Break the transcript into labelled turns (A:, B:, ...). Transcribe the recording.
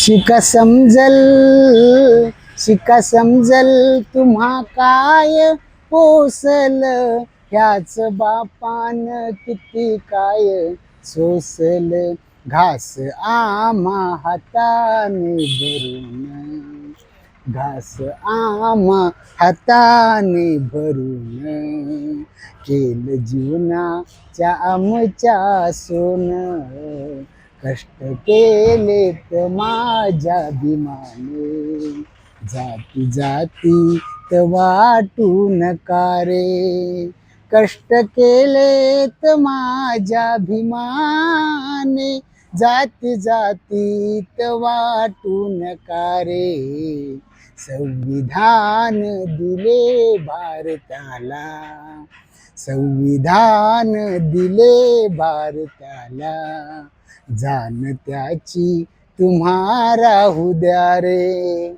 A: शिका समजल, शिका समजल तुम्हा काय पोसल, ह्याच बापान किती काय सोसल, घास आम्हा हाताने भरून, घास आम्हा हाताने भरून, केलं जीवनाच्या आमच्या सोन, कष्ट केलेत माझ्या भीमाने, जाती जाती वाटू नका रे, कष्ट केलेत माझ्या भीमाने, जाती जातीत वाटू नका रे, संविधान दिले भारताला, संविधान दिले भारताला, जाण त्याची तुम्हा राहू द्या रे,